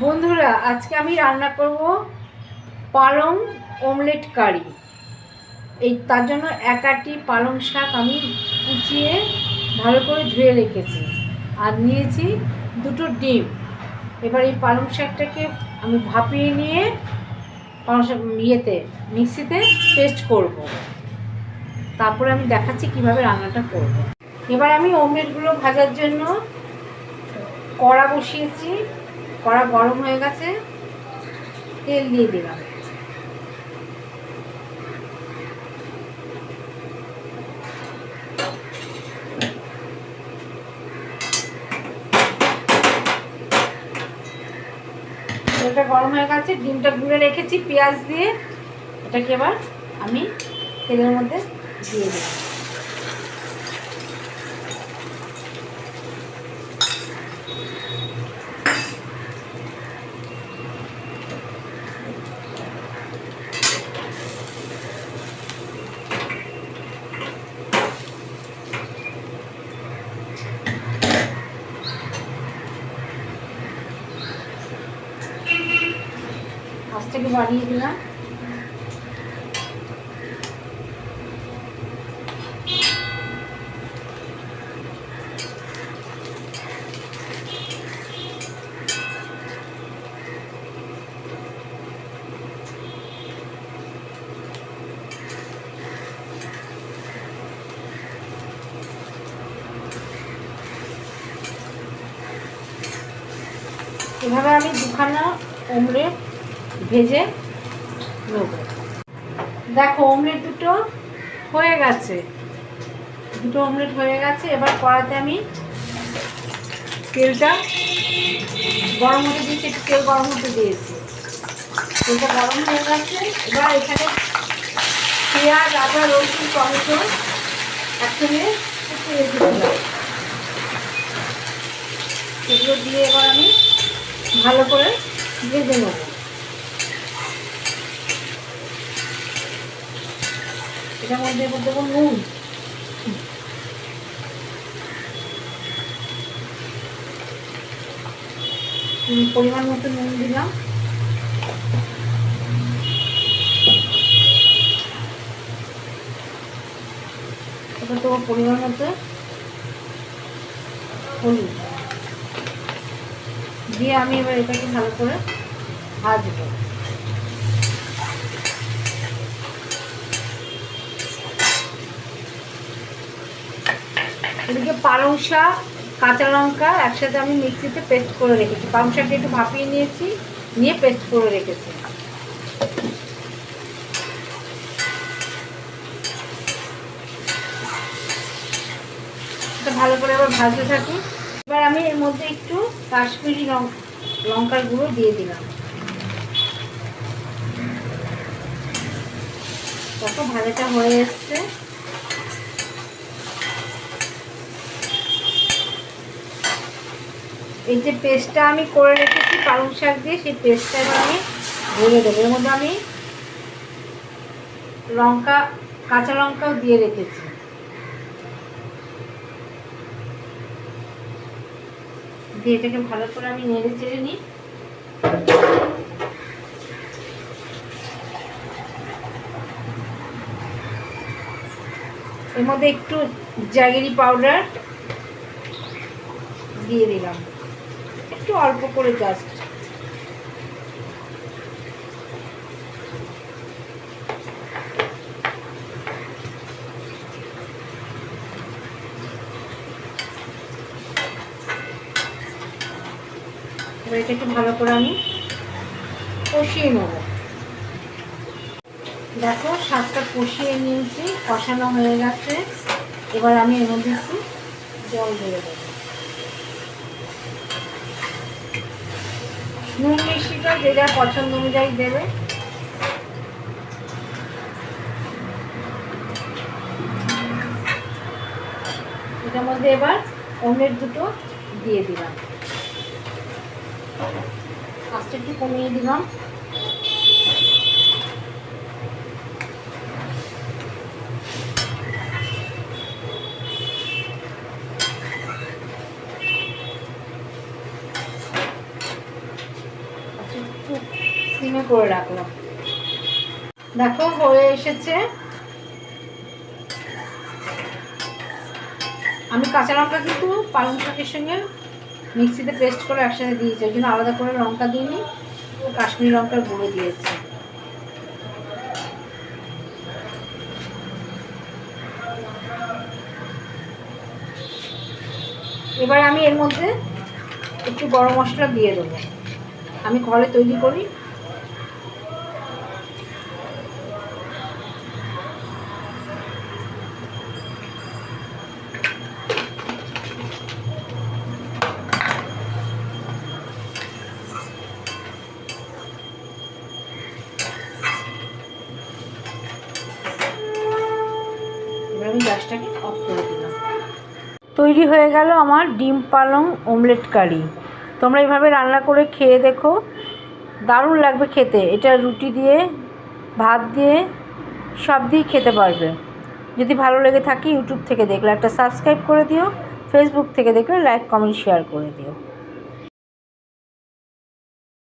বন্ধুরা, আজকে আমি রান্না করব পালং অমলেট কারি। তার জন্য এক আটি পালং শাক আমি কুচিয়ে ভালো করে ধুয়ে রেখেছি, আর নিয়েছি দুটো ডিম। এবার এই পালং শাকটাকে আমি ভাপিয়ে নিয়ে পালং শাক মিক্সিতে পেস্ট করব। তারপরে আমি দেখাচ্ছি কিভাবে রান্নাটা করব। এবার আমি অমলেটগুলো ভাজার জন্য কড়া বসিয়েছি। কড়া গরম হয়ে গেছে, তেল দিয়ে দিলাম। তেলটা গরম হয়ে গেছে, ডিমটা গুঁড়ে রেখেছি পেঁয়াজ দিয়ে। এটাকে এবার আমি তেলের মধ্যে দিয়ে দিলাম। আঁচটাকে বাড়িয়ে দিলাম। এভাবে আমি দুখানা অমলেট ভেজে নেব। দেখো, অমলেট দুটো হয়ে গেছে। দুটো অমলেট হয়ে গেছে। এবার কড়াতে আমি তেলটা গরম হতে দিয়েছি, একটু তেল গরম হতে দিয়েছি। তেলটা গরম হয়ে গেছে। এবার এখানে পেঁয়াজ, আদা, রসুন, টমেটো একসঙ্গে কুচিয়ে রেখে দিলাম। এগুলো দিয়ে এবার আমি ভালো করে ভেজে নেব। এটার মধ্যে দেবো নুন, পরিমাণ মতো নুন দিলাম। এবার দেবো পরিমাণ মতো হলুদ দিয়ে আমি এবার এটাকে ভালো করে ভাজবো। এদিকে পালং শাক, কাঁচা লঙ্কা একসাথে আমি মিক্সিতে পেস্ট করে রেখেছি। পালং শাকটা একটু ভাপিয়ে নিয়েছি, নিয়ে পেস্ট করে রেখেছি। এটা ভালো করে আবার ভাজতে থাকি। এবার আমি এর মধ্যে একটু কাশ্মীরি লঙ্কার গুঁড়ো দিয়ে দিলাম। কত ভাজাটা হয়ে এসছে। এই যে পেস্টটা আমি করে রেখেছি পালং শাক দিয়ে, সেই পেস্টটা এবার আমি ঢেলে দেবো। এর মধ্যে আমি কাঁচা লঙ্কাও দিয়ে রেখেছি। দিয়ে এটাকে ভালো করে আমি নেড়ে চেড়ে নিই। এর মধ্যে একটু জ্যাগেরি পাউডার দিয়ে দিলাম, একটু অল্প করে জাস্ট। এবার এটাকে ভালো করে আমি কষিয়ে নেব। দেখো, শাকটা কষিয়ে নিয়েছি, কষানো হয়ে গেছে। এবার আমি এর মধ্যে একটু জল দিয়ে দেবো। নুন মিষ্টিটা যে যার পছন্দ অনুযায়ী দেবে। এটার মধ্যে এবার অমলেট দুটো দিয়ে দিলাম, আস্তে একটু কমিয়ে দিলাম। একটু সিমে করে রাখলাম। দেখো হয়ে এসেছে। আমি কাঁচা লঙ্কা কিন্তু পালং শাকের সঙ্গে মিক্সিতে পেস্ট করে একসাথে দিয়েছি, ওই জন্য আলাদা করে লঙ্কা দিইনি, কাশ্মীরি লঙ্কার গুঁড়ো দিয়েছি। এবার আমি এর মধ্যে একটু গরম মশলা দিয়ে দেবো, আমি ঘরে তৈরি করি। এবার আমি গ্যাসটাকে অফ করে দিলাম। তৈরি হয়ে গেল আমার ডিম পালং অমলেট কারি। তোমরা এইভাবে রান্না করে খেয়ে দেখো, দারুণ লাগবে খেতে। এটা রুটি দিয়ে, ভাত দিয়ে, সব দিয়েই খেতে পারবে। যদি ভালো লেগে থাকে ইউটিউব থেকে দেখলে একটা সাবস্ক্রাইব করে দিও, ফেসবুক থেকে দেখলে লাইক কমেন্ট শেয়ার করে দিও।